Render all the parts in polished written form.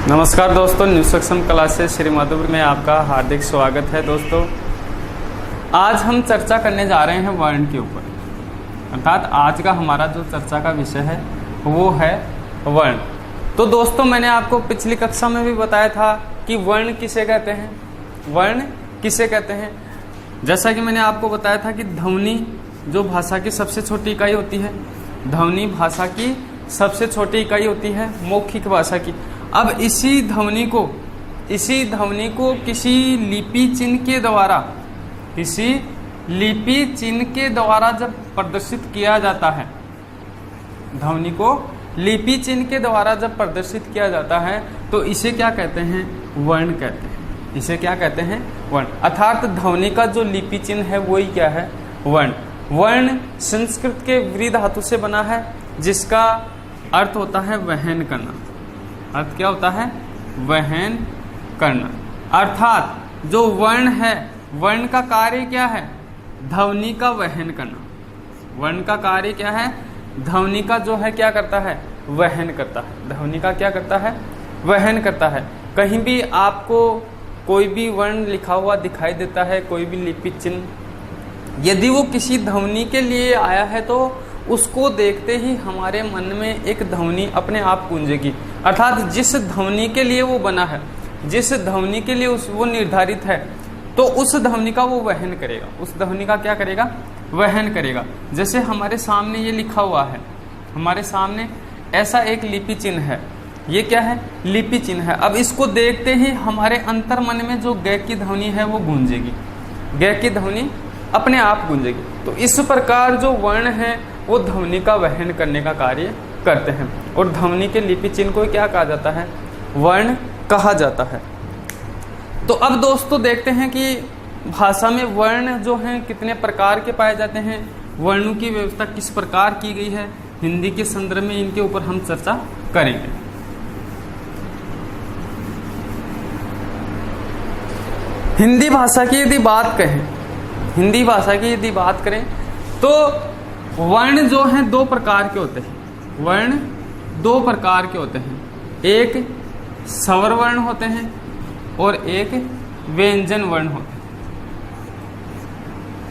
नमस्कार दोस्तों, न्यू सक्षम क्लासेस श्री मधुपुर में आपका हार्दिक स्वागत है। दोस्तों, आज हम चर्चा करने जा रहे हैं वर्ण के ऊपर। अर्थात आज का हमारा जो चर्चा का विषय है वो है वर्ण। तो दोस्तों, मैंने आपको पिछली कक्षा में भी बताया था कि वर्ण किसे कहते हैं, वर्ण किसे कहते हैं। जैसा कि मैंने आपको बताया था कि ध्वनि जो भाषा की सबसे छोटी इकाई होती है, ध्वनि भाषा की सबसे छोटी इकाई होती है मौखिक भाषा की। अब इसी ध्वनि को किसी लिपि चिन्ह के द्वारा जब प्रदर्शित किया जाता है, ध्वनि को लिपि चिन्ह के द्वारा जब प्रदर्शित किया जाता है तो इसे क्या कहते हैं, वर्ण कहते हैं। इसे क्या कहते हैं, वर्ण। अर्थात ध्वनि का जो लिपि चिन्ह है वही क्या है, वर्ण। वर्ण संस्कृत के व्री धातु से बना है, जिसका अर्थ होता है वहन करना। अर्थ क्या होता है, वहन करना। अर्थात जो वर्ण है, वर्ण का कार्य क्या है, ध्वनि का वहन करना। वर्ण का कार्य क्या है, ध्वनि का जो है क्या करता है, वहन करता है। ध्वनि का क्या करता है, वहन करता है। कहीं भी आपको कोई भी वर्ण लिखा हुआ दिखाई देता है, कोई भी लिपि चिन्ह, यदि वो किसी ध्वनि के लिए आया है तो उसको देखते ही हमारे मन में एक ध्वनि अपने आप गूंजेगी। अर्थात जिस ध्वनि के लिए वो बना है, जिस ध्वनि के लिए वो निर्धारित है, तो उस ध्वनि का वो वहन करेगा। उस ध्वनि का क्या करेगा, वहन करेगा। जैसे हमारे सामने ये लिखा हुआ है, हमारे सामने ऐसा एक लिपि चिन्ह है। ये क्या है, लिपि चिन्ह है। अब इसको देखते ही हमारे अंतर मन में जो ग की ध्वनि है वो गूंजेगी, ग की ध्वनि अपने आप गूंजेगी। तो इस प्रकार जो वर्ण है वो ध्वनि का वहन करने का कार्य करते हैं, और ध्वनि के लिपि चिन्ह को क्या कहा जाता है, वर्ण कहा जाता है। तो अब दोस्तों देखते हैं कि भाषा में वर्ण जो हैं कितने प्रकार के पाए जाते हैं, वर्णों की व्यवस्था किस प्रकार की गई है। हिंदी के संदर्भ में इनके ऊपर हम चर्चा करेंगे। हिंदी भाषा की यदि बात करें तो वर्ण जो हैं दो प्रकार के होते हैं। वर्ण दो प्रकार के होते हैं, एक स्वर वर्ण होते हैं और एक व्यंजन वर्ण होते हैं।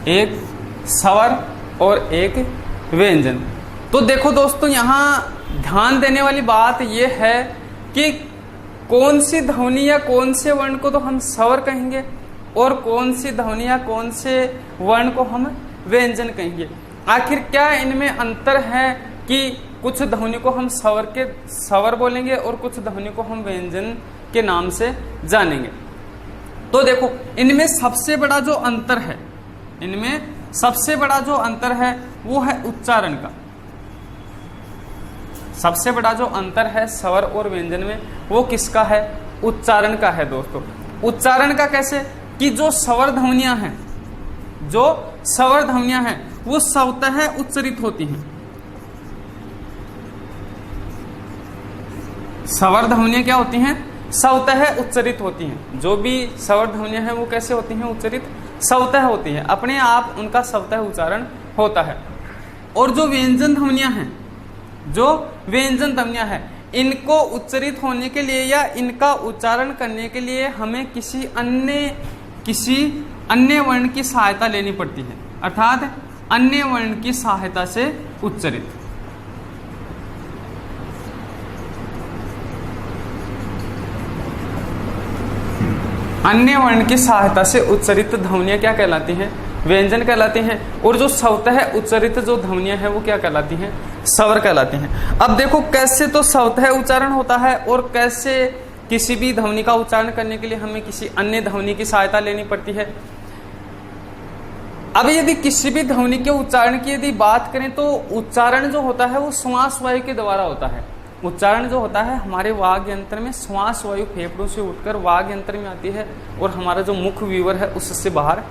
एक स्वर और एक व्यंजन। तो देखो दोस्तों, यहाँ ध्यान देने वाली बात यह है कि कौन सी ध्वनि या कौन से वर्ण को तो हम स्वर कहेंगे और कौन सी ध्वनि या कौन से वर्ण को हम व्यंजन कहेंगे। आखिर क्या इनमें अंतर है कि कुछ ध्वनि को हम स्वर बोलेंगे और कुछ ध्वनि को हम व्यंजन के नाम से जानेंगे। तो देखो, इनमें सबसे बड़ा जो अंतर है वो है उच्चारण का। सबसे बड़ा जो अंतर है स्वर और व्यंजन में वो किसका है, उच्चारण का है। दोस्तों, उच्चारण का कैसे कि जो स्वर ध्वनियां हैं वो स्वतः उच्चरित होती हैं। स्वर ध्वनियां क्या होती हैं, स्वतः उच्चरित होती हैं। जो भी स्वर ध्वनियां हैं वो कैसे होती हैं, उच्चरित स्वतः होती हैं, अपने आप उनका स्वतः उच्चारण होता है। और जो व्यंजन ध्वनियां हैं इनको उच्चरित होने के लिए या इनका उच्चारण करने के लिए हमें किसी अन्य वर्ण की सहायता लेनी पड़ती है। अर्थात अन्य वर्ण की सहायता से उच्चरित। अन्य वर्ण की सहायता से उच्चरित ध्वनियां क्या कहलाती हैं, व्यंजन कहलाती हैं। और जो स्वतः उच्चरित जो ध्वनियां हैं वो क्या कहलाती हैं, स्वर कहलाती हैं। अब देखो कैसे तो स्वतः उच्चारण होता है और कैसे किसी भी ध्वनि का उच्चारण करने के लिए हमें किसी अन्य ध्वनि की सहायता लेनी पड़ती है। अब यदि किसी भी ध्वनि के उच्चारण की यदि बात करें तो उच्चारण जो होता है वो श्वास वायु के द्वारा होता है। उच्चारण जो होता है हमारे वाग यंत्र में श्वास वायु फेफड़ों से उठकर वाग यंत्र में आती है और हमारा जो मुख विवर है उससे बाहर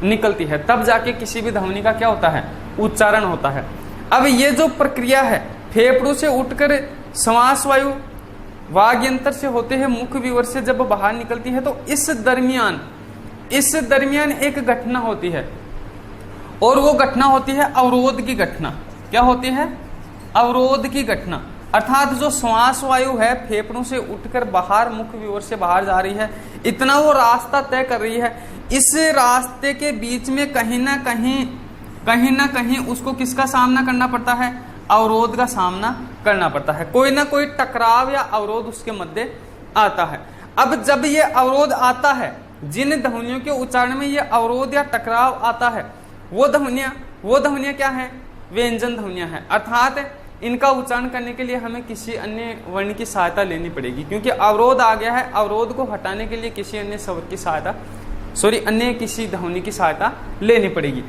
निकलती है, तब जाके किसी भी ध्वनि का क्या होता है, उच्चारण होता है। अब ये जो प्रक्रिया है फेफड़ों से उठकर श्वास वायु वाग यंत्र से होते हैं मुख विवर से जब बाहर निकलती है, तो इस दरमियान एक घटना होती है और वो घटना होती है अवरोध की घटना। क्या होती है, अवरोध की घटना। अर्थात जो श्वास वायु है फेफड़ों से उठकर बाहर मुख विवर से बाहर जा रही है, इतना वो रास्ता तय कर रही है। इस रास्ते के बीच में कहीं ना कहीं उसको किसका सामना करना पड़ता है? अवरोध का सामना करना पड़ता है। कोई ना कोई टकराव या अवरोध उसके मध्य आता है। अब जब ये अवरोध आता है, जिन ध्वनियों के उच्चारण में ये अवरोध या टकराव आता है, वो ध्वनियां क्या है? व्यंजन ध्वनियां हैं। अर्थात इनका उच्चारण करने के लिए हमें किसी अन्य वर्ण की सहायता लेनी पड़ेगी, क्योंकि अवरोध आ गया है। अवरोध को हटाने के लिए किसी अन्य स्वर की सहायता, अन्य किसी ध्वनि की सहायता लेनी पड़ेगी।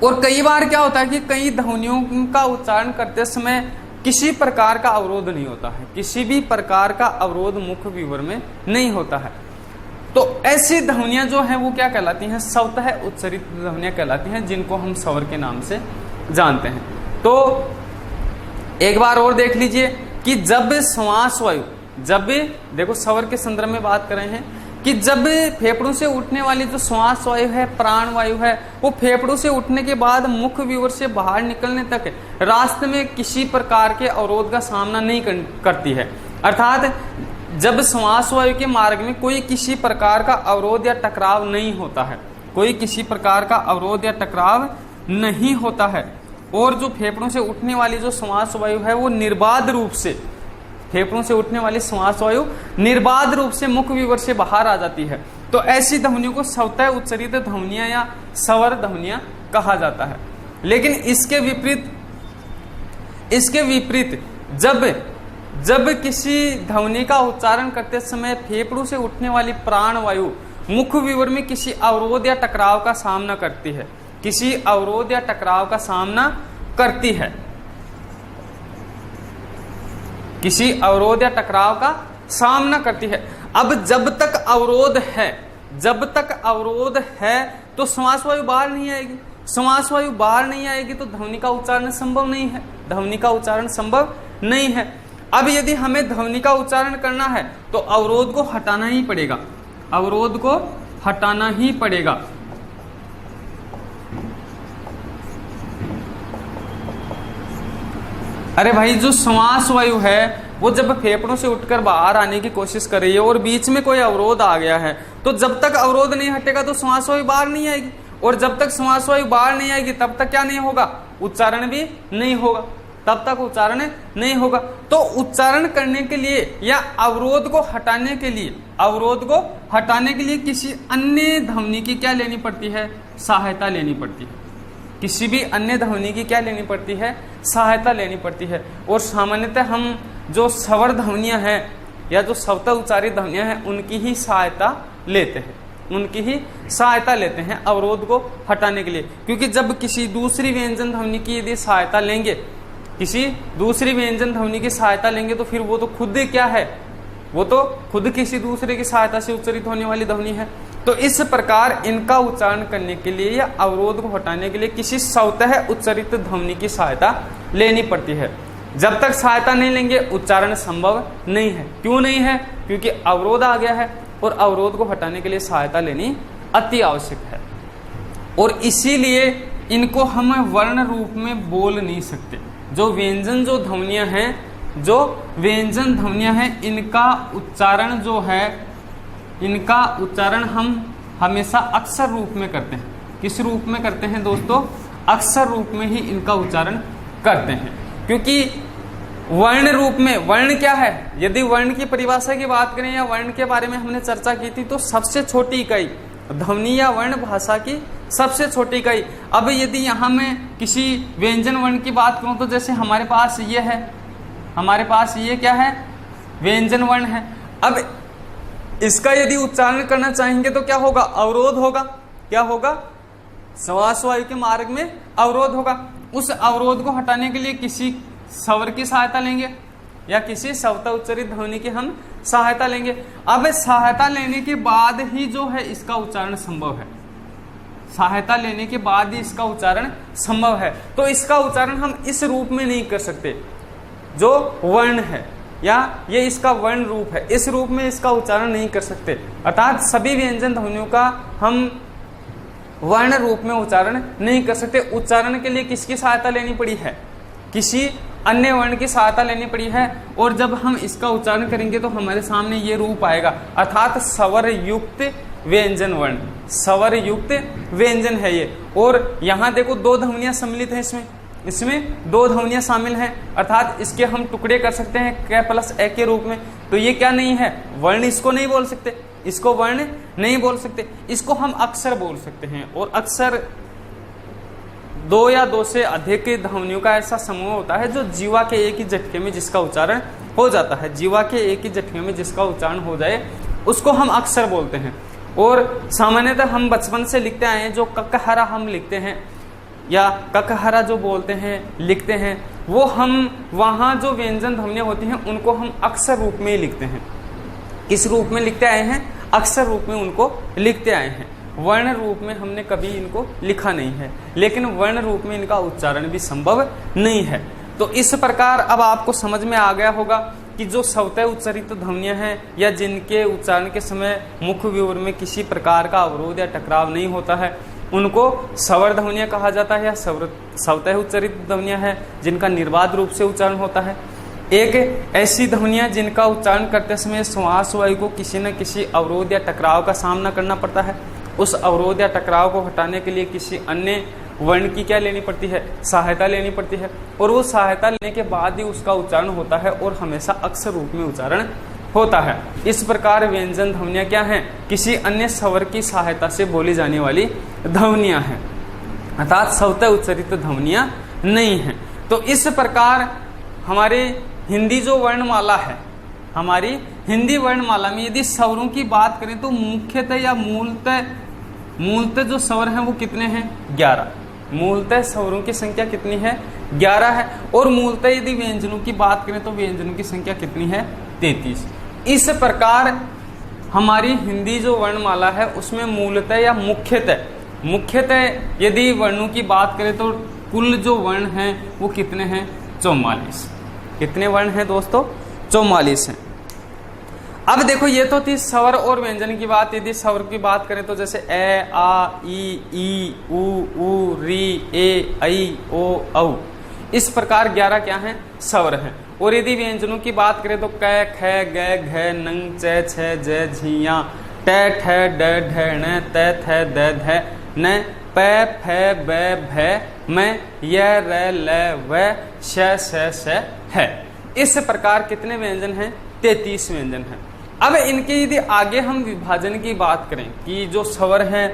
और कई बार क्या होता है कि कई ध्वनियों का उच्चारण करते समय किसी प्रकार का अवरोध नहीं होता है, किसी भी प्रकार का अवरोध मुख विवर में नहीं होता है। तो ऐसी ध्वनियां जो हैं वो क्या कहलाती हैं? स्वतः उच्चरित ध्वनियां कहलाती हैं, जिनको हम स्वर के नाम से जानते हैं। तो एक बार और देख लीजिए कि जब श्वास वायु, जब देखो स्वर के संदर्भ में बात कर रहे हैं कि जब फेफड़ों से उठने वाली जो श्वास वायु है, प्राण वायु है, वो फेफड़ों से उठने के बाद मुख विवर से बाहर निकलने तक रास्ते में किसी प्रकार के अवरोध का सामना नहीं करती है। अर्थात जब श्वास वायु के मार्ग में कोई किसी प्रकार का अवरोध या टकराव नहीं होता है, कोई किसी प्रकार का अवरोध या टकराव नहीं होता है, और जो फेफड़ों से उठने वाली जो श्वास वायु है वो निर्बाध रूप से, फेफड़ों से उठने वाली श्वास वायु निर्बाध रूप से मुख विवर से बाहर आ जाती है, तो ऐसी ध्वनियों को स्वतः उच्चरित ध्वनियां या स्वर ध्वनियां कहा जाता है। लेकिन इसके विपरीत जब किसी ध्वनि का उच्चारण करते समय फेफड़ों से उठने वाली प्राण वायु मुख विवर में किसी अवरोध या टकराव का सामना करती है, किसी अवरोध या टकराव का सामना करती है, किसी अवरोध या टकराव का सामना करती है। अब जब तक अवरोध है तो श्वास वायु बाहर नहीं आएगी। श्वास वायु बाहर नहीं आएगी तो ध्वनि का उच्चारण संभव नहीं है, ध्वनि का उच्चारण संभव नहीं है। अब यदि हमें ध्वनि का उच्चारण करना है तो अवरोध को हटाना ही पड़ेगा, अवरोध को हटाना ही पड़ेगा। अरे भाई, जो श्वास वायु है वो जब फेफड़ों से उठकर बाहर आने की कोशिश कर रही है और बीच में कोई अवरोध आ गया है, तो जब तक अवरोध नहीं हटेगा तो श्वास वायु बाहर नहीं आएगी, और जब तक श्वास वायु बाहर नहीं आएगी तब तक क्या नहीं होगा? उच्चारण भी नहीं होगा, तब तक उच्चारण नहीं होगा। तो उच्चारण करने के लिए या अवरोध को हटाने के लिए किसी अन्य ध्वनि की क्या लेनी पड़ती है? सहायता लेनी पड़ती है। किसी भी अन्य ध्वनि की क्या लेनी पड़ती है? सहायता लेनी पड़ती है। और सामान्यतः हम जो स्वर ध्वनियां हैं या जो स्वतः उच्चारित ध्वनियां हैं उनकी ही सहायता लेते हैं, अवरोध को हटाने के लिए। क्योंकि जब किसी दूसरी व्यंजन ध्वनि की यदि सहायता लेंगे, तो फिर वो तो खुद क्या है? वो तो खुद किसी दूसरे की सहायता से उच्चरित होने वाली ध्वनि है। तो इस प्रकार इनका उच्चारण करने के लिए या अवरोध को हटाने के लिए किसी स्वतः उच्चरित ध्वनि की सहायता लेनी पड़ती है। जब तक सहायता नहीं लेंगे उच्चारण संभव नहीं है। क्यों नहीं है? क्योंकि अवरोध आ गया है और अवरोध को हटाने के लिए सहायता लेनी अति आवश्यक है। और इसीलिए इनको हम वर्ण रूप में बोल नहीं सकते। जो व्यंजन ध्वनियां हैं इनका उच्चारण हम हमेशा अक्षर रूप में करते हैं। किस रूप में करते हैं दोस्तों? अक्षर रूप में ही इनका उच्चारण करते हैं। क्योंकि वर्ण रूप में, वर्ण क्या है? यदि वर्ण की परिभाषा की बात करें या वर्ण के बारे में हमने चर्चा की थी, तो सबसे छोटी इकाई ध्वनि या वर्ण भाषा की सबसे छोटी इकाई। अब यदि यहाँ मैं किसी व्यंजन वर्ण की बात करूं तो जैसे हमारे पास ये क्या है? व्यंजन वर्ण है। अब इसका यदि उच्चारण करना चाहेंगे तो क्या होगा? अवरोध होगा। क्या होगा? श्वास वायु के मार्ग में अवरोध होगा। उस अवरोध को हटाने के लिए किसी स्वर की सहायता लेंगे या किसी स्वतः उच्चरित ध्वनि की हम सहायता लेंगे। अब सहायता लेने के बाद ही जो है इसका उच्चारण संभव है। सहायता लेने के बाद ही इसका उच्चारण संभव है। तो इसका उच्चारण हम इस रूप में नहीं कर सकते जो वर्ण है, या ये इसका वर्ण रूप है, इस रूप में इसका उच्चारण नहीं कर सकते। अर्थात सभी व्यंजन ध्वनियों का हम वर्ण रूप में उच्चारण नहीं कर सकते। उच्चारण के लिए किसकी सहायता लेनी पड़ी है? किसी अन्य वर्ण की सहायता लेनी पड़ी है, और जब हम इसका उच्चारण करेंगे तो हमारे सामने ये रूप आएगा, अर्थात स्वर युक्त व्यंजन वर्ण, स्वर युक्त व्यंजन है ये। और यहाँ देखो दो ध्वनियां सम्मिलित है, इसमें दो ध्वनियां शामिल हैं, अर्थात इसके हम टुकड़े कर सकते हैं क प्लस ए के रूप में। तो ये क्या नहीं है, वर्ण इसको नहीं बोल सकते, इसको वर्ण नहीं बोल सकते, इसको हम अक्षर बोल सकते हैं। और अक्षर दो या दो से अधिक ध्वनियों का ऐसा समूह होता है जो जीवा के एक ही झटके में जिसका उच्चारण हो जाता है, जीवा के एक ही झटके में जिसका उच्चारण हो जाए उसको हम अक्षर बोलते हैं। और सामान्यतः हम बचपन से लिखते आए हैं, जो ककहरा हम लिखते हैं या ककहरा जो बोलते हैं लिखते हैं, वो हम वहाँ जो व्यंजन ध्वनियाँ होती हैं उनको हम अक्षर रूप में ही लिखते हैं। किस रूप में लिखते आए हैं, अक्षर रूप में उनको लिखते आए हैं। वर्ण रूप में हमने कभी इनको लिखा नहीं है, लेकिन वर्ण रूप में इनका उच्चारण भी संभव नहीं है। तो इस प्रकार अब आपको समझ में आ गया होगा कि जो स्वतः उच्चारित ध्वनियां हैं या जिनके उच्चारण के समय मुख विवर में किसी प्रकार का अवरोध या टकराव नहीं होता है, उनको स्वर ध्वनियां कहा जाता है या स्वतः उच्चारित ध्वनियां हैं जिनका निर्बाध रूप से उच्चारण होता है। एक ऐसी ध्वनियां जिनका उच्चारण करते समय श्वास वायु को किसी न किसी अवरोध या टकराव का सामना करना पड़ता है, उस अवरोध या टकराव को हटाने के लिए किसी अन्य वर्ण की क्या लेनी पड़ती है, सहायता लेनी पड़ती है, और वो सहायता लेने के बाद ही उसका उच्चारण होता है और हमेशा अक्षर रूप में उच्चारण होता है। इस प्रकार व्यंजन ध्वनियां क्या हैं, किसी अन्य स्वर की सहायता से बोली जाने वाली ध्वनियां हैं, अर्थात स्वतः उच्चारित ध्वनियां नहीं हैं। तो इस प्रकार हमारे हिंदी जो वर्णमाला है, हमारी हिंदी वर्णमाला में यदि स्वरों की बात करें तो मुख्यतः या मूलतः जो स्वर हैं वो कितने हैं, 11। मूलतः स्वरों की संख्या कितनी है, 11 है। और मूलतः यदि व्यंजनों की बात करें तो व्यंजनों की संख्या कितनी है, 33। इस प्रकार हमारी हिंदी जो वर्णमाला है उसमें मूलतः या मुख्यतः यदि वर्णों की बात करें तो कुल जो वर्ण हैं वो कितने हैं, 44। कितने वर्ण हैं दोस्तों, 44 हैं। अब देखो ये तो थी स्वर और व्यंजन की बात। यदि स्वर की बात करें तो जैसे ए, आ, ई, उ, री, ए, ऐ, ओ, औ, इस प्रकार 11 क्या हैं, स्वर हैं। और यदि व्यंजनों की बात करें तो कै, ख, ग, घ, नंग, च, छ, ज, झिया, ट, ठ, ड, ढ, ण, त, थ, द, ध, न, प, फ, ब, भ, म, य, र, ल, व, श, स, है। इस प्रकार कितने व्यंजन हैं, 33 व्यंजन हैं। अब इनके यदि आगे हम विभाजन की बात करें कि जो स्वर हैं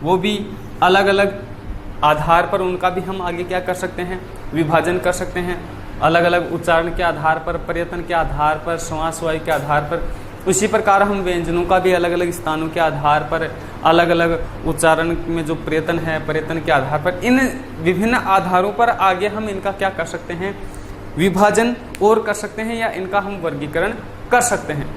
वो भी अलग अलग आधार पर उनका भी हम आगे क्या कर सकते हैं, विभाजन कर सकते हैं। अलग अलग उच्चारण के आधार पर, प्रयत्न के आधार पर, श्वास वायु के आधार पर। उसी प्रकार हम व्यंजनों का भी अलग अलग स्थानों के आधार पर, अलग अलग उच्चारण में जो प्रयत्न है, प्रयत्न के आधार पर, इन विभिन्न आधारों पर आगे हम इनका क्या कर सकते हैं, विभाजन और कर सकते हैं या इनका हम वर्गीकरण कर सकते हैं।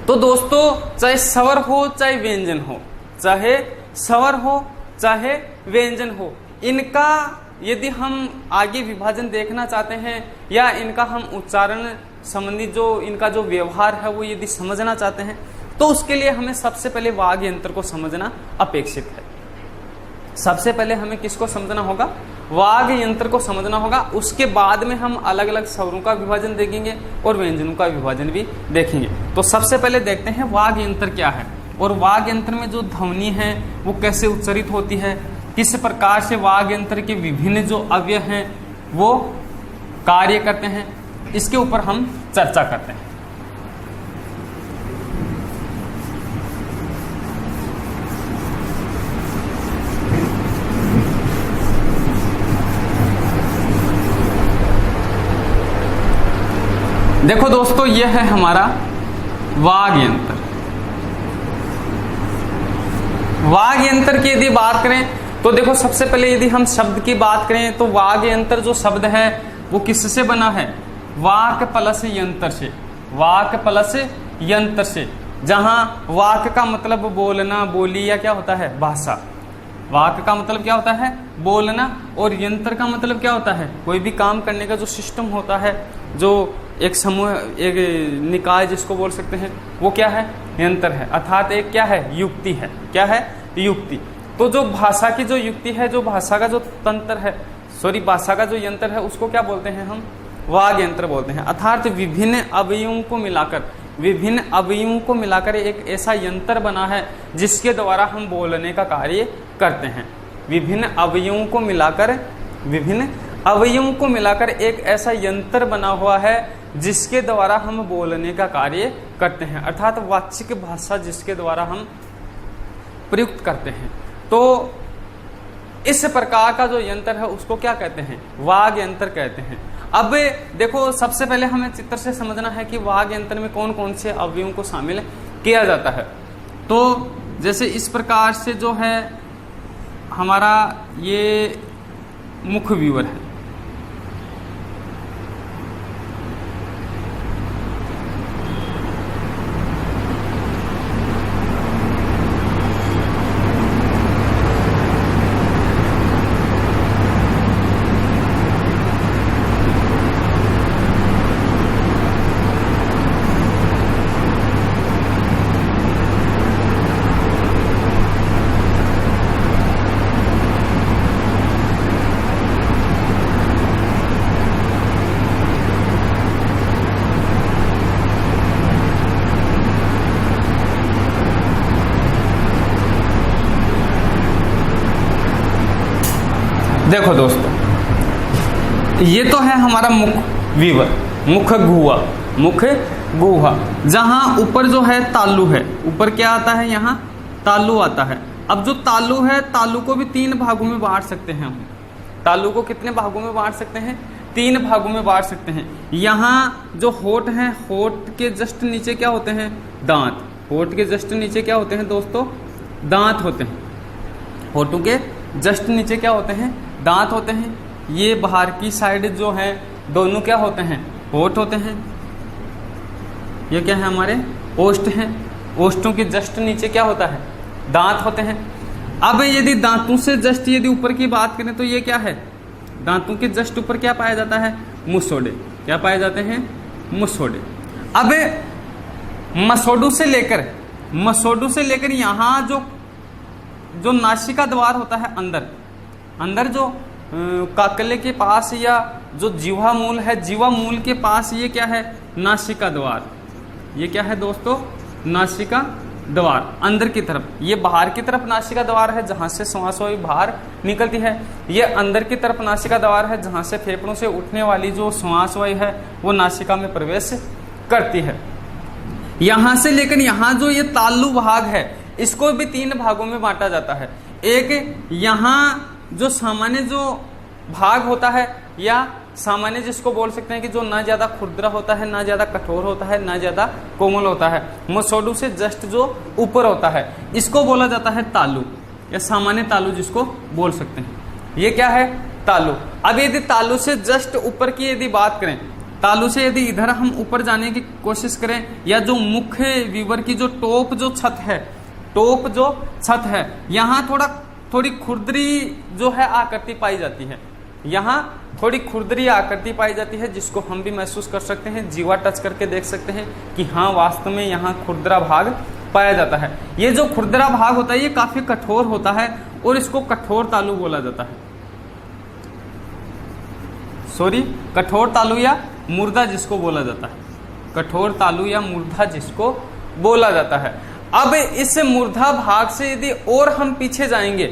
तो दोस्तों चाहे स्वर हो चाहे व्यंजन हो, चाहे स्वर हो चाहे व्यंजन हो, इनका यदि हम आगे विभाजन देखना चाहते हैं या इनका हम उच्चारण संबंधी जो इनका जो व्यवहार है वो यदि समझना चाहते हैं तो उसके लिए हमें सबसे पहले वाग यंत्र को समझना अपेक्षित है। सबसे पहले हमें किसको समझना होगा, वाग यंत्र को समझना होगा। उसके बाद में हम अलग अलग स्वरों का विभाजन देखेंगे और व्यंजनों का विभाजन भी देखेंगे। तो सबसे पहले देखते हैं वाग यंत्र क्या है और वाग यंत्र में जो ध्वनि है वो कैसे उच्चारित होती है, किस प्रकार से वाग यंत्र के विभिन्न जो अवयव हैं वो कार्य करते हैं, इसके ऊपर हम चर्चा करते हैं। देखो दोस्तों, यह है हमारा वाग यंत्र। वाग यंत्र की यदि बात करें तो देखो सबसे पहले यदि हम शब्द की बात करें तो वाग यंत्र जो शब्द है वो किससे बना है, वाक प्लस यंत्र से। वाक प्लस यंत्र से, जहां वाक का मतलब बोलना, बोली या क्या होता है, भाषा। वाक का मतलब क्या होता है, बोलना, और यंत्र का मतलब क्या होता है, कोई भी काम करने का जो सिस्टम होता है, जो एक समूह, एक निकाय जिसको बोल सकते हैं, वो क्या है, यंत्र है। अर्थात एक क्या है, युक्ति है। क्या है, युक्ति। तो जो भाषा की जो युक्ति है, जो भाषा का जो तंत्र है, भाषा का जो यंत्र है, उसको क्या बोलते हैं हम, वाग यंत्र बोलते हैं। अर्थात विभिन्न अवयवों को मिलाकर एक ऐसा यंत्र बना है जिसके द्वारा हम बोलने का कार्य करते हैं। विभिन्न अवयवों को मिलाकर एक ऐसा यंत्र बना हुआ है जिसके द्वारा हम बोलने का कार्य करते हैं, अर्थात वाचिक भाषा जिसके द्वारा हम प्रयुक्त करते हैं। तो इस प्रकार का जो यंत्र है उसको क्या कहते हैं? वाग यंत्र कहते हैं। अब देखो, सबसे पहले हमें चित्र से समझना है कि वाग यंत्र में कौन कौन से अवयवों को शामिल किया जाता है। तो जैसे इस प्रकार से जो है हमारा ये मुख्य व्यूवर है, देखो दोस्तों, ये तो है हमारा मुख्य गुहा, जहां ऊपर जो है तालु है। ऊपर क्या आता है? यहाँ तालु आता है। अब जो तालु है, तालु को भी 3 भागों में बांट सकते हैं हम। तालु को कितने भागों में बांट सकते हैं? 3 भागों में बांट सकते हैं। यहाँ जो होठ है, होठ के जस्ट नीचे क्या होते हैं? दांत। होठ के जस्ट नीचे क्या होते हैं दोस्तों? दांत होते हैं। होठों के जस्ट नीचे क्या होते हैं? दांत होते हैं। ये बाहर की साइड जो है दोनों क्या होते हैं? होठ होते हैं। ये क्या है? हमारे ओष्ठ हैं। ओष्ठों के जस्ट नीचे क्या होता है? दांत होते हैं। अब यदि दांतों से जस्ट यदि ऊपर की बात करें तो ये क्या है? दांतों के जस्ट ऊपर क्या पाया जाता है? मुसोड़े। क्या पाए जाते हैं? मुसोड़े। अब मसोड़ों से लेकर यहाँ जो नासिका द्वार होता है, अंदर जो काकले के पास या जो जीवा मूल है, जीवा मूल के पास ये क्या है? नासिका द्वार। ये क्या है दोस्तों? नासिका द्वार। अंदर की तरफ, ये बाहर की तरफ नासिका द्वार है जहां से श्वास वायु बाहर निकलती है। ये अंदर की तरफ नासिका द्वार है जहां से फेफड़ों से उठने वाली जो श्वास वायु है वो नासिका में प्रवेश करती है। यहां से लेकर यहाँ जो ये तालु भाग है, इसको भी 3 भागों में बांटा जाता है। एक यहाँ जो सामान्य जो भाग होता है, या सामान्य जिसको बोल सकते हैं कि जो ना ज्यादा खुरदरा होता है, ना ज्यादा कठोर होता है, ना ज्यादा कोमल होता है, मसोड़ू से जस्ट जो ऊपर होता है, इसको बोला जाता है तालु, या सामान्य तालु जिसको बोल सकते हैं। ये क्या है? तालु। अब यदि तालु से जस्ट ऊपर की यदि बात करें, तालु से यदि इधर हम ऊपर जाने की कोशिश करें, या जो मुख्य वीवर की जो टॉप जो छत है, यहाँ थोड़ी खुरदरी जो है आकृति पाई जाती है। यहाँ थोड़ी खुरदरी आकृति पाई जाती है जिसको हम भी महसूस कर सकते हैं, जीवा टच करके देख सकते हैं कि हाँ वास्तव में यहाँ खुरदरा भाग पाया जाता है। ये जो खुरदरा भाग होता है ये काफी कठोर होता है और इसको कठोर तालु बोला जाता है। कठोर तालु या मुर्दा जिसको बोला जाता है। कठोर तालु या मुर्दा जिसको बोला जाता है। अब इस मुर्दा भाग से यदि और हम पीछे जाएंगे,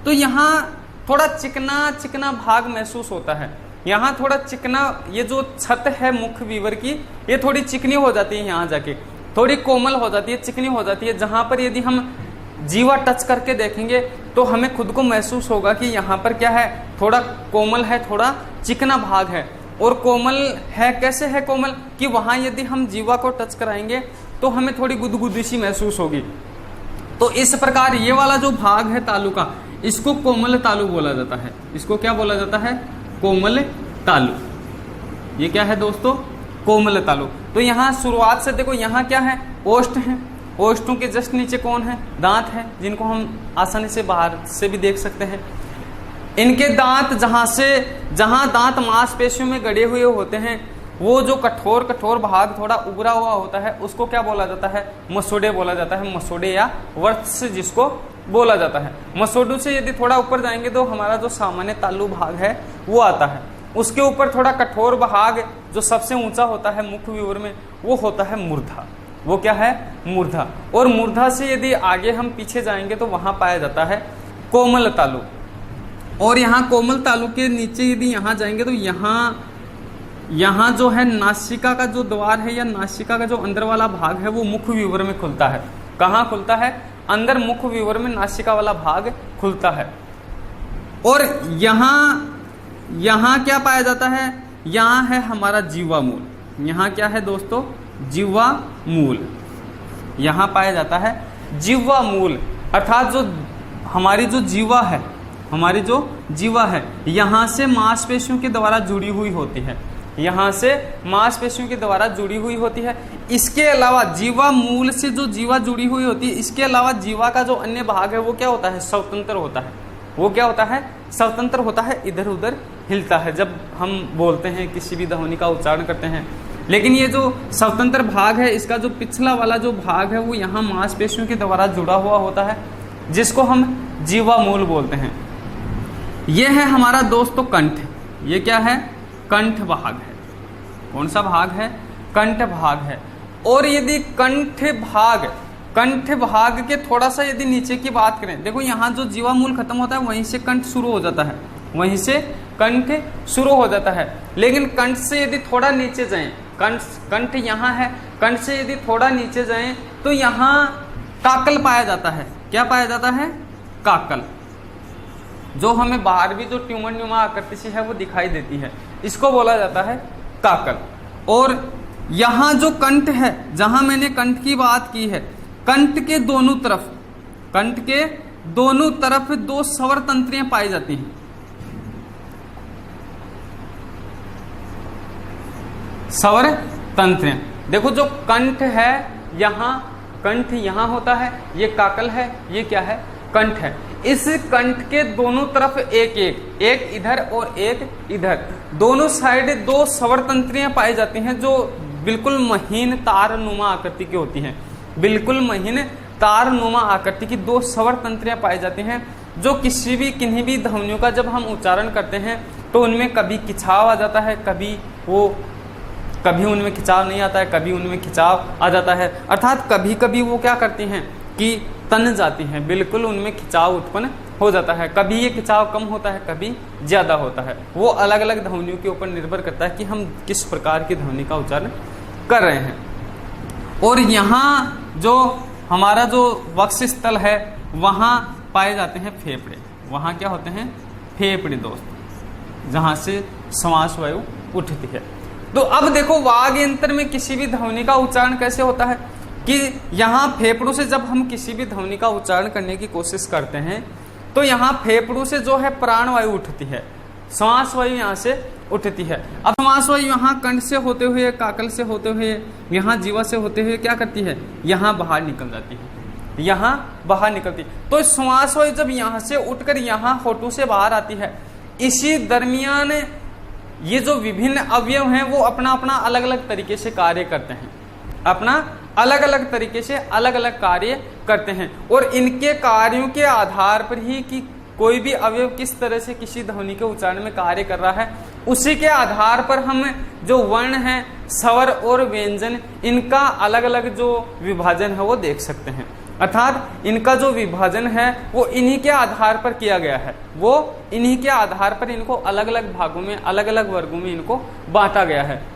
तो यहाँ थोड़ा चिकना भाग महसूस होता है। यहाँ थोड़ा चिकना, ये जो छत है मुख्य वीवर की, ये थोड़ी चिकनी हो जाती है, यहाँ जाके थोड़ी कोमल हो जाती है, चिकनी हो जाती है। जहाँ पर यदि हम जीवा टच करके देखेंगे तो हमें खुद को महसूस होगा कि यहाँ पर क्या है? थोड़ा कोमल है, थोड़ा चिकना भाग है। और कोमल है, कैसे है कोमल? कि वहां यदि हम जीवा को टच कराएंगे तो हमें थोड़ी गुदगुदी सी महसूस होगी। तो इस प्रकार ये वाला जो भाग है तालु का, इसको कोमल तालु बोला जाता है। इसको क्या बोला जाता है? कोमल तालु। ये क्या है दोस्तों? कोमल तालु। तो यहाँ शुरुआत से देखो, यहाँ क्या है? ओष्ठ है। ओष्ठों के जस्ट नीचे कौन है? दांत है, जिनको हम आसानी से बाहर से भी देख सकते हैं। इनके दांत जहां दांत मांसपेशियों में गड़े हुए होते हैं, वो जो कठोर भाग थोड़ा उभरा हुआ होता है, उसको क्या बोला जाता है? मसोड़े बोला जाता है। मसोड़े या वर्त्स जिसको बोला जाता है। मसोडू से यदि थोड़ा ऊपर जाएंगे तो हमारा जो सामान्य तालु भाग है वो आता है। उसके ऊपर थोड़ा कठोर भाग जो सबसे ऊंचा होता है मुख विवर में, वो होता है मूर्धा। वो क्या है? मूर्धा। और मूर्धा से यदि आगे हम पीछे जाएंगे तो वहां पाया जाता है कोमल तालु। और यहाँ कोमल तालु के नीचे यदि यहाँ जाएंगे तो यहाँ जो है नासिका का जो द्वार है या नासिका का जो अंदर वाला भाग है वो मुख विवर में खुलता है। कहाँ खुलता है? अंदर मुख विवर में नासिका वाला भाग खुलता है। और यहाँ क्या पाया जाता है? यहाँ है हमारा जीवा मूल। यहाँ क्या है दोस्तों? जीवा मूल। यहाँ पाया जाता है जीवा मूल, अर्थात जो हमारी जो जीवा है यहाँ से मांसपेशियों के द्वारा जुड़ी हुई होती है। यहाँ से मांसपेशियों के द्वारा जुड़ी हुई होती है। इसके अलावा जीवा मूल से जो जीवा जुड़ी हुई होती है, इसके अलावा जीवा का जो अन्य भाग है वो क्या होता है? स्वतंत्र होता है। वो क्या होता है? स्वतंत्र होता है, इधर उधर हिलता है जब हम बोलते हैं, किसी भी ध्वनि का उच्चारण करते हैं। लेकिन ये जो स्वतंत्र भाग है, इसका जो पिछला वाला जो भाग है वो यहाँ मांसपेशियों के द्वारा जुड़ा हुआ होता है, जिसको हम जीवा मूल बोलते हैं। ये है हमारा दोस्तों कंठ। ये क्या है? कंठ भाग है। कौन सा भाग है? कंठ भाग है। और यदि कंठ भाग के थोड़ा सा यदि नीचे की बात करें, देखो यहाँ जो जीवा मूल खत्म होता है वहीं से कंठ शुरू हो जाता है, वहीं से कंठ शुरू हो जाता है। लेकिन कंठ से यदि थोड़ा नीचे जाएं, कंठ यहाँ है, कंठ से यदि थोड़ा नीचे जाएं तो यहाँ काकल पाया जाता है। क्या पाया जाता है? काकल, जो हमें बाहर भी जो ट्यूमर न्यूमा आकृति से है वो दिखाई देती है, इसको बोला जाता है काकल। और यहाँ जो कंठ है, जहां मैंने कंठ की बात की है, कंठ के दोनों तरफ दो स्वर तंत्रियां पाई जाती हैं। स्वर तंत्रियां, देखो जो कंठ है, कंठ यहाँ होता है, ये काकल है, ये क्या है? कंठ है। इस कंठ के दोनों तरफ एक इधर और एक इधर, दोनों साइड दो स्वर तंत्रियां पाई जाती हैं जो बिल्कुल महीन तार नुमा आकृति की होती हैं। बिल्कुल महीन तार नुमा आकृति की दो स्वर तंत्रियां पाई जाती हैं, जो किन्हीं भी ध्वनियों का जब हम उच्चारण करते हैं तो उनमें कभी खिंचाव आ जाता है, कभी उनमें खिंचाव नहीं आता है, कभी उनमें खिंचाव आ जाता है। अर्थात कभी कभी वो क्या करती हैं कि तन जाती हैं, बिल्कुल उनमें खिंचाव उत्पन्न हो जाता है। कभी ये खिंचाव कम होता है, कभी ज्यादा होता है। वो अलग अलग ध्वनियों के ऊपर निर्भर करता है कि हम किस प्रकार की ध्वनि का उच्चारण कर रहे हैं। और यहाँ जो हमारा जो वक्ष स्थल है वहाँ पाए जाते हैं फेफड़े। वहाँ क्या होते हैं? फेफड़े दोस्त, जहाँ से श्वास वायु उठती है। तो अब देखो वाग यंत्र में किसी भी ध्वनि का उच्चारण कैसे होता है कि यहाँ फेफड़ों से जब हम किसी भी ध्वनि का उच्चारण करने की कोशिश करते हैं तो यहाँ फेफड़ों से जो है प्राण वायु उठती है, श्वास वायु यहाँ से उठती है। अब श्वास वायु यहाँ कंठ से होते हुए, काकल से होते हुए, यहाँ जीवा से होते हुए क्या करती है? यहाँ बाहर निकल जाती है, यहाँ बाहर निकलती। तो श्वास वायु जब यहाँ से उठकर यहाँ होठों से बाहर आती है, इसी दरमियान ये जो विभिन्न अवयव हैं वो अपना अपना अलग अलग तरीके से कार्य करते हैं, अपना अलग अलग तरीके से अलग अलग कार्य करते हैं। और इनके कार्यों के आधार पर ही कि कोई भी अवयव किस तरह से किसी ध्वनि के उच्चारण में कार्य कर रहा है, उसी के आधार पर हम जो वर्ण है, स्वर और व्यंजन, इनका अलग अलग जो विभाजन है वो देख सकते हैं। अर्थात इनका जो विभाजन है वो इन्हीं के आधार पर किया गया है, वो इन्हीं के आधार पर इनको अलग अलग भागों में, अलग अलग वर्गों में इनको बांटा गया है।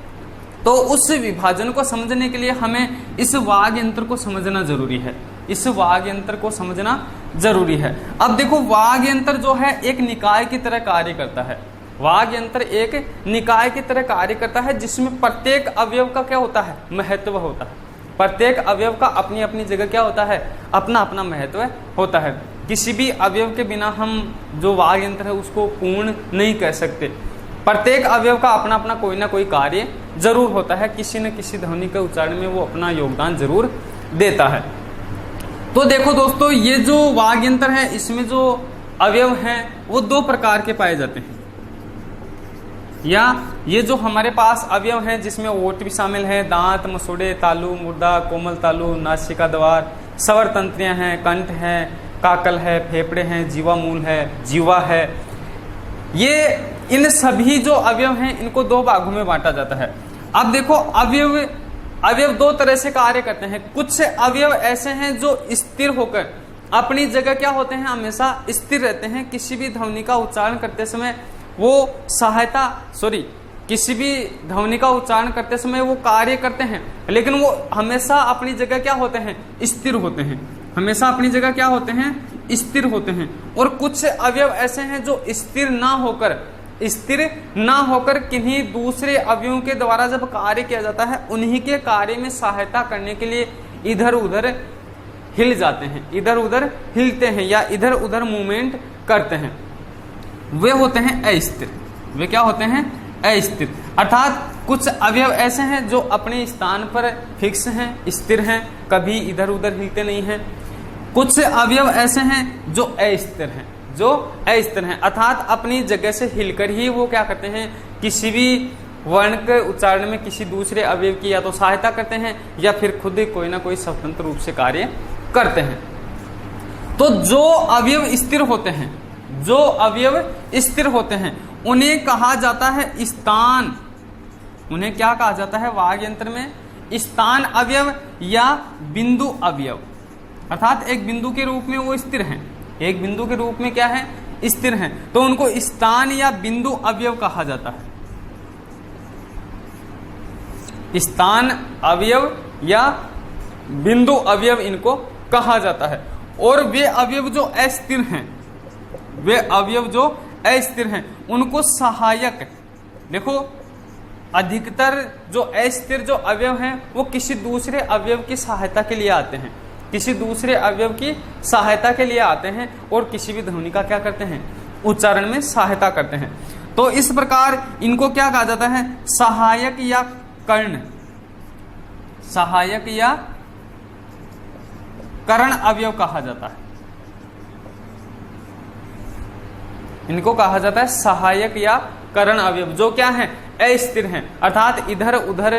तो उस विभाजन को समझने के लिए हमें इस वाग यंत्र को समझना जरूरी है, इस वाग यंत्र को समझना जरूरी है। अब देखो वाग यंत्र जो है एक निकाय की तरह कार्य करता है। वाग यंत्र एक निकाय की तरह कार्य करता है जिसमें प्रत्येक अवयव का क्या होता है? महत्व होता है। प्रत्येक अवयव का अपनी अपनी जगह क्या होता है? अपना अपना महत्व होता है। किसी भी अवयव के बिना हम जो वाग यंत्र है उसको पूर्ण नहीं कह सकते। प्रत्येक अवयव का अपना अपना कोई ना कोई कार्य जरूर होता है, किसी न किसी ध्वनि के उच्चारण में वो अपना योगदान जरूर देता है। तो देखो दोस्तों, ये जो वाग यंत्र है इसमें जो अवयव हैं वो दो प्रकार के पाए जाते हैं, या ये जो हमारे पास अवयव हैं जिसमें ओठ भी शामिल है, दांत, मसूड़े, तालु, मुर्दा, कोमल तालु, नासिका द्वार, स्वर तंत्रियां हैं, कंठ है, काकल है, फेफड़े हैं, जीवामूल है, जीवा है, ये इन सभी जो अवयव हैं इनको दो भागों में बांटा जाता है। अब देखो अवयव दो तरह से कार्य करते हैं। कुछ अवयव ऐसे हैं जो स्थिर होकर अपनी जगह क्या होते हैं, हमेशा स्थिर रहते हैं। किसी भी ध्वनि का उच्चारण करते समय किसी भी ध्वनि का उच्चारण करते समय वो कार्य करते हैं, लेकिन वो हमेशा अपनी जगह क्या होते हैं, स्थिर होते हैं। हमेशा अपनी जगह क्या होते हैं, स्थिर होते हैं। और कुछ अवयव ऐसे हैं जो स्थिर ना होकर किन्हीं दूसरे अवयवों के द्वारा जब कार्य किया जाता है, उन्हीं के कार्य में सहायता करने के लिए इधर उधर हिल जाते हैं, इधर उधर हिलते हैं या इधर उधर मूवमेंट करते हैं, वे होते हैं अस्थिर। वे क्या होते हैं, अस्थिर। अर्थात कुछ अवयव ऐसे हैं जो अपने स्थान पर फिक्स हैं, स्थिर हैं, कभी इधर उधर हिलते नहीं हैं। कुछ अवयव ऐसे हैं जो अस्थिर हैं, अर्थात अपनी जगह से हिलकर ही वो क्या करते हैं, किसी भी वर्ण के उच्चारण में किसी दूसरे अवयव की या तो सहायता करते हैं या फिर खुद कोई ना कोई स्वतंत्र रूप से कार्य करते हैं। तो जो अवयव स्थिर होते हैं उन्हें कहा जाता है स्थान। उन्हें क्या कहा जाता है वाग्यंत्र यंत्र में, स्थान अवयव या बिंदु अवयव। अर्थात एक बिंदु के रूप में वो स्थिर हैं, एक बिंदु के रूप में क्या है, स्थिर हैं, तो उनको स्थान या बिंदु अवयव कहा जाता है। स्थान अवयव या बिंदु अवयव इनको कहा जाता है। और वे अवयव जो अस्थिर हैं उनको सहायक, देखो अधिकतर जो अस्थिर जो अवयव हैं वो किसी दूसरे अवयव की सहायता के लिए आते हैं, किसी दूसरे अवयव की सहायता के लिए आते हैं और किसी भी ध्वनि का क्या करते हैं, उच्चारण में सहायता करते हैं। तो इस प्रकार इनको क्या कहा जाता है, सहायक या कर्ण अवयव कहा जाता है। इनको कहा जाता है सहायक या कर्ण अवयव, जो क्या है, अस्थिर हैं, अर्थात इधर उधर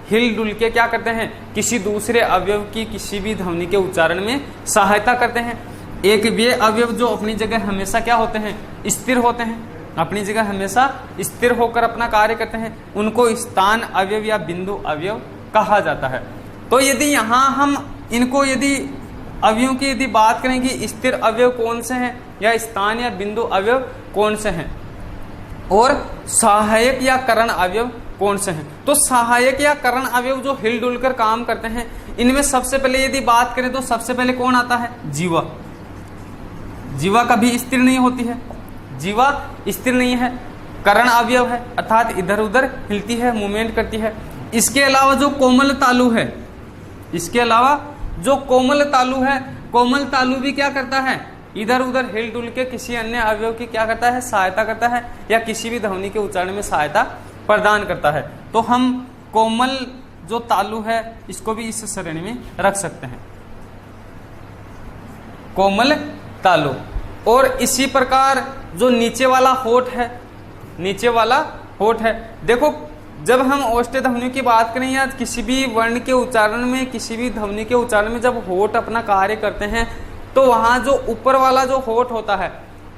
हिल डुल के क्या करते हैं, किसी दूसरे अवयव की किसी भी ध्वनि के उच्चारण में सहायता करते हैं। एक वे अवयव जो अपनी जगह हमेशा क्या होते हैं, स्थिर होते हैं, अपनी जगह हमेशा स्थिर होकर अपना कार्य करते हैं, उनको स्थान अवयव या बिंदु अवयव कहा जाता है। तो यदि यहाँ हम इनको यदि अवयवों की यदि बात करें कि स्थिर अवयव कौन से हैं या स्थान या बिंदु अवयव कौन से हैं और सहायक या कर्ण अवयव कौन से हैं, तो सहायक या कर्ण अवयव जो हिलडुल कर काम करते हैं, इनमें सबसे पहले यदि बात करें तो सबसे पहले कौन आता है, जीवा। जीवा कभी स्थिर नहीं होती है, जीवा स्थिर नहीं है, कर्ण अवयव है, अर्थात इधर उधर हिलती है, मूवमेंट करती है। इसके अलावा जो कोमल तालु भी क्या करता है, इधर उधर हिल डुल के किसी अन्य अवयव की क्या करता है, सहायता करता है या किसी भी ध्वनि के उच्चारण में सहायता प्रदान करता है। तो हम कोमल जो तालु है इसको भी इस श्रेणी में रख सकते हैं, कोमल तालु। और इसी प्रकार जो नीचे वाला होठ है, देखो जब हम ओष्ठ ध्वनि की बात करें या किसी भी वर्ण के उच्चारण में, किसी भी ध्वनि के उच्चारण में जब होठ अपना कार्य करते हैं, तो वहां जो ऊपर वाला जो होठ होता है,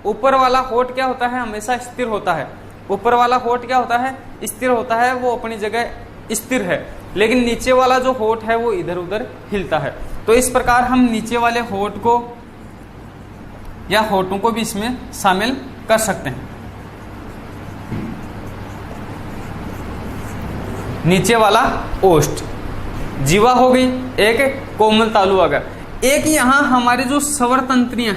ऊपर वाला होठ क्या होता है, हमेशा स्थिर होता है। ऊपर वाला होठ क्या होता है, स्थिर होता है, वो अपनी जगह स्थिर है, लेकिन नीचे वाला जो होठ है वो इधर उधर हिलता है। तो इस प्रकार हम नीचे वाले होठ को या होठों को भी इसमें शामिल कर सकते हैं। नीचे वाला ओष्ठ, जीवा हो गई, एक कोमल तालु आ गया। एक यहाँ हमारे जो स्वर तंत्रियां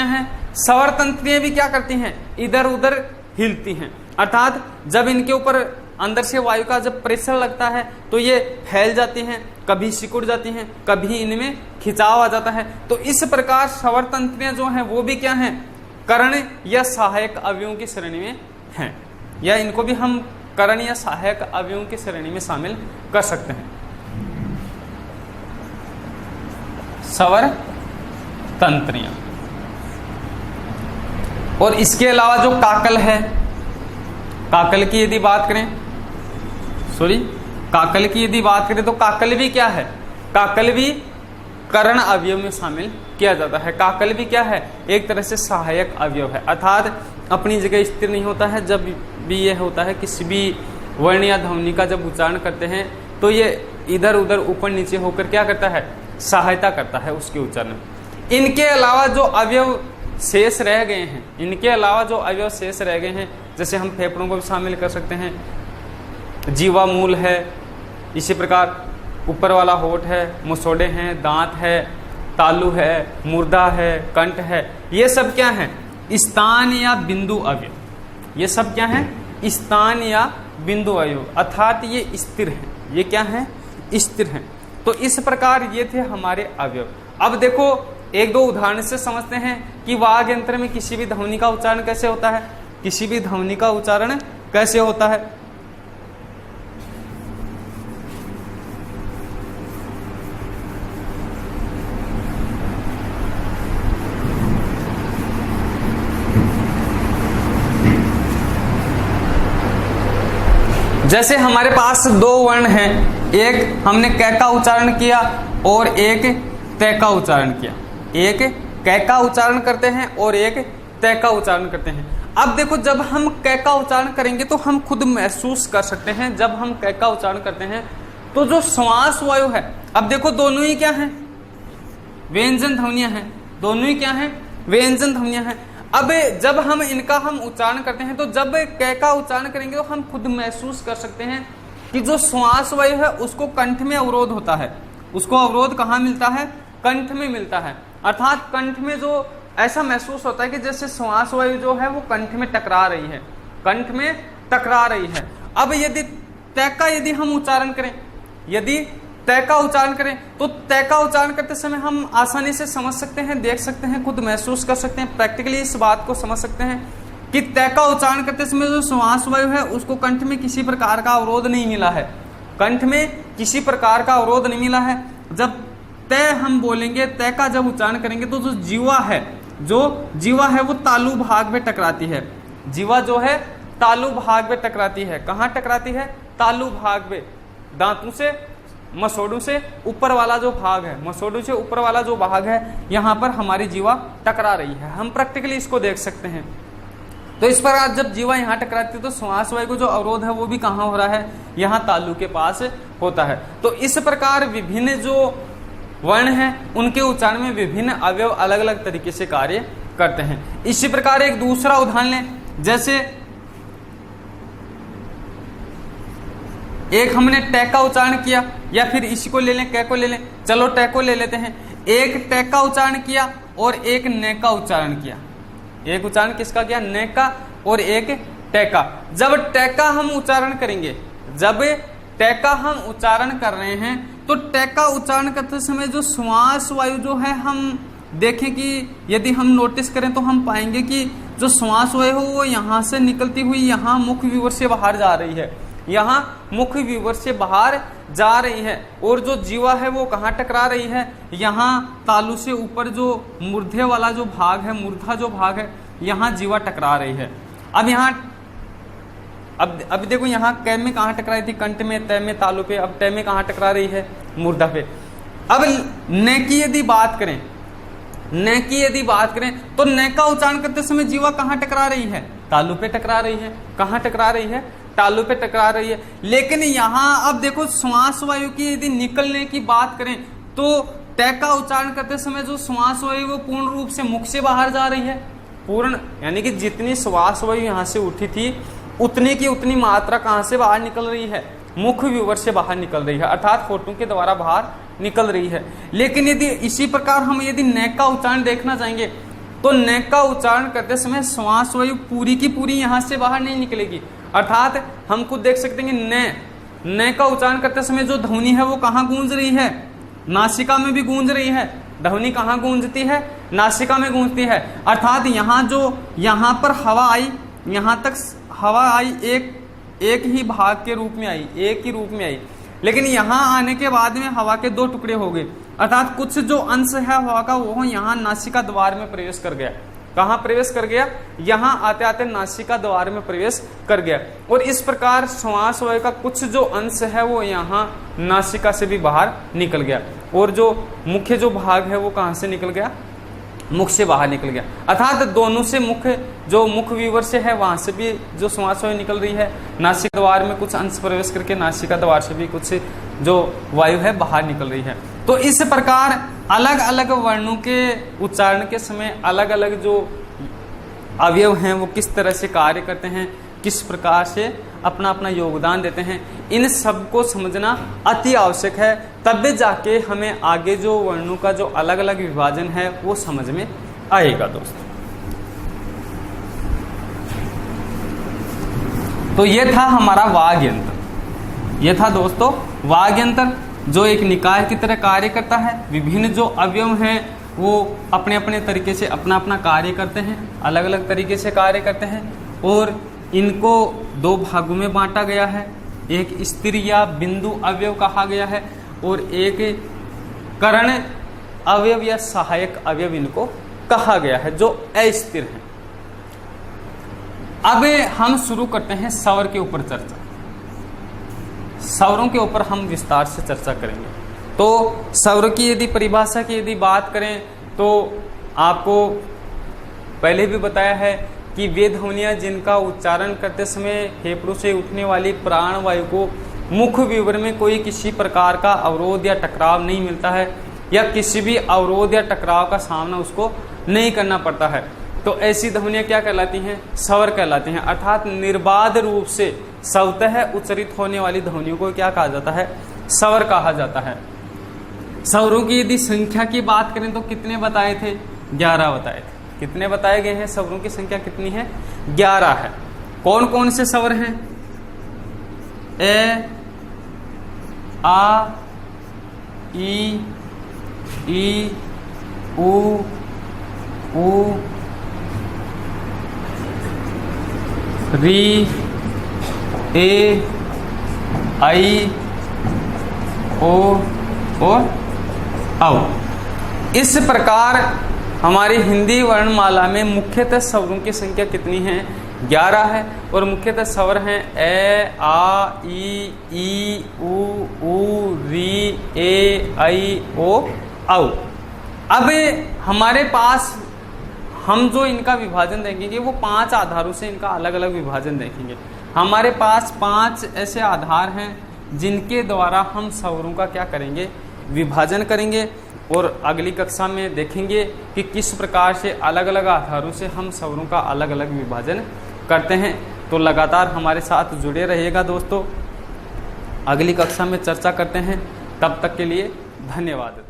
हैं, स्वर तंत्रियां भी क्या करती हैं, इधर उधर हिलती हैं। अर्थात जब इनके ऊपर अंदर से वायु का जब प्रेशर लगता है तो ये फैल जाती हैं, कभी सिकुड़ जाती हैं, कभी इनमें खिंचाव आ जाता है। तो इस प्रकार स्वर तंत्रियां जो हैं वो भी क्या हैं, कर्ण या सहायक अवयवों की श्रेणी में हैं, या इनको भी हम कर्ण या सहायक अवयवों की श्रेणी में शामिल कर सकते हैं। स्वर तंत्रियां। और इसके अलावा जो काकल है, काकल की यदि बात करें तो काकल भी क्या है, काकल भी कर्ण अवयव में शामिल किया जाता है। काकल भी क्या है, एक तरह से सहायक अवयव है, अर्थात अपनी जगह स्थिर नहीं होता है। जब भी ये होता है किसी भी वर्ण या ध्वनि का जब उच्चारण करते हैं तो ये इधर उधर ऊपर नीचे होकर क्या करता है, सहायता करता है उसके उच्चारण। इनके अलावा जो अवयव शेष रह गए हैं, इनके अलावा जो अवयव शेष रह गए हैं, जैसे हम फेफड़ों को भी शामिल कर सकते हैं, जीवा मूल है, इसी प्रकार ऊपर वाला होठ है, मसोड़े हैं, दांत है, तालु है, मुर्दा है, कंठ है, ये सब क्या है, स्थान या बिंदु अवयव। ये सब क्या है, स्थान या बिंदु अवयव, अर्थात ये स्थिर है, ये क्या है, स्थिर है। तो इस प्रकार ये थे हमारे अवयव। अब देखो एक दो उदाहरण से समझते हैं कि वाग यंत्र में किसी भी ध्वनि का उच्चारण कैसे होता है, किसी भी ध्वनि का उच्चारण कैसे होता है। जैसे हमारे पास दो वर्ण हैं, एक हमने कै का उच्चारण किया और एक तय का उच्चारण किया, एक कै का उच्चारण करते हैं और एक तय का उच्चारण करते हैं। अब देखो जब हम कै का उच्चारण करेंगे तो हम खुद महसूस कर सकते हैं, जब हम कै का उच्चारण करते हैं तो जो श्वास वायु है, अब देखो दोनों ही क्या है, व्यंजन ध्वनियां हैं, दोनों ही क्या है, व्यंजन ध्वनियां हैं। अब जब हम इनका हम उच्चारण करते हैं तो जब कै का उच्चारण करेंगे तो हम खुद महसूस कर सकते हैं कि जो श्वास वायु है उसको कंठ में अवरोध होता है। उसको अवरोध कहाँ मिलता है, कंठ में मिलता है, अर्थात कंठ में जो ऐसा महसूस होता है कि जैसे श्वास वायु जो है वो कंठ में टकरा रही है, कंठ में टकरा रही है। अब यदि तय का यदि हम उच्चारण करें, यदि तय का उच्चारण करें तो तय का उच्चारण करते समय हम आसानी से समझ सकते हैं, देख सकते हैं, खुद महसूस कर सकते हैं, प्रैक्टिकली इस बात को समझ सकते हैं कि तय का उच्चारण करते समय जो श्वास वायु है उसको कंठ में किसी प्रकार का अवरोध नहीं मिला है, कंठ में किसी प्रकार का अवरोध नहीं मिला है। जब तय हम बोलेंगे, तय का जब उच्चारण करेंगे तो जो जीवा है, जो जीवा है वो तालु भाग में टकराती है, जीवा जो है तालु भाग में टकराती है। कहाँ टकराती है, तालु भाग में, दांतों से, मसोड़ों से ऊपर वाला जो भाग है, मसोड़ों से ऊपर वाला जो भाग है, यहाँ पर हमारी जीवा टकरा रही है, हम प्रैक्टिकली इसको देख सकते हैं। तो इस प्रकार जब जीवा यहाँ टकराती है तो श्वास वायु को जो अवरोध है वो भी कहाँ हो रहा है, यहाँ तालु के पास होता है। तो इस प्रकार विभिन्न जो वर्ण हैं उनके उच्चारण में विभिन्न अवयव अलग अलग तरीके से कार्य करते हैं। इसी प्रकार एक दूसरा उदाहरण लें, जैसे एक हमने टै का उच्चारण किया, या फिर इसी को ले लें, कै को ले लें, चलो टै को ले लेते हैं। एक टै का उच्चारण किया और एक नै का उच्चारण किया, एक उच्चारण किसका किया, नै का, और एक टै का। जब टै का हम उच्चारण करेंगे, जब टै का हम उच्चारण कर रहे हैं तो टै का उच्चारण करते समय जो श्वास वायु जो है, हम देखें कि यदि हम नोटिस करें तो हम पाएंगे कि जो श्वास वायु है वो यहाँ से निकलती हुई यहाँ मुख विवर से बाहर जा रही है, यहाँ मुख विवर से बाहर जा रही है, और जो जीवा है वो कहाँ टकरा रही है, यहाँ तालु से ऊपर जो मूर्धे वाला जो भाग है, मूर्धा जो भाग है, यहाँ जीवा टकरा रही है। अब यहाँ अब देखो यहाँ कै में कहाँ टकराई थी, कंठ में, तय में, तालु पे, अब तय में कहाँ टकरा रही है, मूर्धा पे। अब नै की यदि बात करें, नै की यदि बात करें तो नै का उच्चारण करते समय जीवा कहाँ टकरा रही है, तालु पे टकरा रही है, कहाँ टकरा रही है, तालु पे टकरा रही है। लेकिन यहाँ अब देखो श्वास वायु की यदि निकलने की बात करें तो तय का उच्चारण करते समय जो श्वास वायु वो पूर्ण रूप से मुख से बाहर जा रही है, पूर्ण, यानी कि जितनी श्वास वायु यहाँ से उठी थी उतनी की उतनी मात्रा कहाँ से बाहर निकल रही है, मुख विवर से बाहर निकल रही है, अर्थात फोटों के द्वारा बाहर निकल रही है। लेकिन यदि इसी प्रकार हम यदि नै का उच्चारण देखना चाहेंगे तो नै का उच्चारण करते समय श्वास वायु पूरी की पूरी यहाँ से बाहर नहीं निकलेगी, अर्थात हम खुद देख सकते हैं कि नै का उच्चारण करते समय जो ध्वनि है वो कहाँ गूंज रही है, नासिका में भी गूंज रही है। ध्वनि कहाँ गूंजती है, नासिका में गूंजती है, अर्थात यहाँ जो यहाँ पर हवा आई, यहाँ तक हवा आई एक ही भाग के रूप में आई, एक ही रूप में आई, लेकिन यहाँ आने के बाद में हवा के दो टुकड़े हो गए, अर्थात कुछ जो अंश है हवा का वो यहाँ नासिका द्वार में प्रवेश कर गया, कहाँ प्रवेश कर गया, यहाँ आते आते नासिका द्वार में प्रवेश कर गया। और इस प्रकार श्वास वायु का कुछ जो अंश है वो यहाँ नासिका से भी बाहर निकल गया, और जो मुख्य जो भाग है वो कहाँ से निकल गया, मुख से बाहर निकल गया। अर्थात दोनों से मुख विवर से है वहां से भी जो श्वास वायु निकल रही है, नासिका द्वार में कुछ अंश प्रवेश करके नासिका द्वार से भी कुछ जो वायु है बाहर निकल रही है। तो इस प्रकार अलग अलग वर्णों के उच्चारण के समय अलग अलग जो अवयव हैं वो किस तरह से कार्य करते हैं, किस प्रकार से अपना अपना योगदान देते हैं, इन सब को समझना अति आवश्यक है। तब जाके हमें आगे जो वर्णों का जो अलग अलग विभाजन है वो समझ में आएगा दोस्तों। तो ये था हमारा वाग्यंत्र, ये था दोस्तों वाग्यंत्र जो एक निकाय की तरह कार्य करता है। विभिन्न जो अवयव हैं वो अपने अपने तरीके से अपना अपना कार्य करते हैं, अलग अलग तरीके से कार्य करते हैं, और इनको दो भागों में बांटा गया है। एक स्थिर या बिंदु अवयव कहा गया है, और एक करण अवयव या सहायक अवयव इनको कहा गया है जो अस्थिर है। अब हम शुरू करते हैं स्वर के ऊपर चर्चा। स्वरों के ऊपर हम विस्तार से चर्चा करेंगे। तो स्वर की यदि परिभाषा की यदि बात करें तो आपको पहले भी बताया है कि वे ध्वनियां जिनका उच्चारण करते समय फेफड़ों से उठने वाली प्राण वायु को मुख विवर में कोई किसी प्रकार का अवरोध या टकराव नहीं मिलता है, या किसी भी अवरोध या टकराव का सामना उसको नहीं करना पड़ता है, तो ऐसी ध्वनियां क्या कहलाती हैं, स्वर कहलाती हैं। अर्थात निर्बाध रूप से स्वतः उच्चरित होने वाली ध्वनियों को क्या कहा जाता है, स्वर कहा जाता है। स्वरों की यदि संख्या की बात करें तो कितने बताए थे, 11 बताए थे। कितने बताए गए हैं, स्वरों की संख्या कितनी है, 11 है। कौन कौन से स्वर हैं, ए, आ, ई, उ, री, ए, आई, ओ और औ। इस प्रकार हमारी हिंदी वर्णमाला में मुख्यतः स्वरों की संख्या कितनी है, 11 है, और मुख्यतः स्वर हैं ए, आ, ई, उ, री, ए, आई, ओ, औ। अब हमारे पास हम जो इनका विभाजन देखेंगे वो 5 आधारों से इनका अलग अलग विभाजन देखेंगे। हमारे पास 5 ऐसे आधार हैं जिनके द्वारा हम स्वरों का क्या करेंगे, विभाजन करेंगे, और अगली कक्षा में देखेंगे कि किस प्रकार से अलग अलग आधारों से हम स्वरों का अलग अलग विभाजन करते हैं। तो लगातार हमारे साथ जुड़े रहिएगा दोस्तों, अगली कक्षा में चर्चा करते हैं। तब तक के लिए धन्यवाद।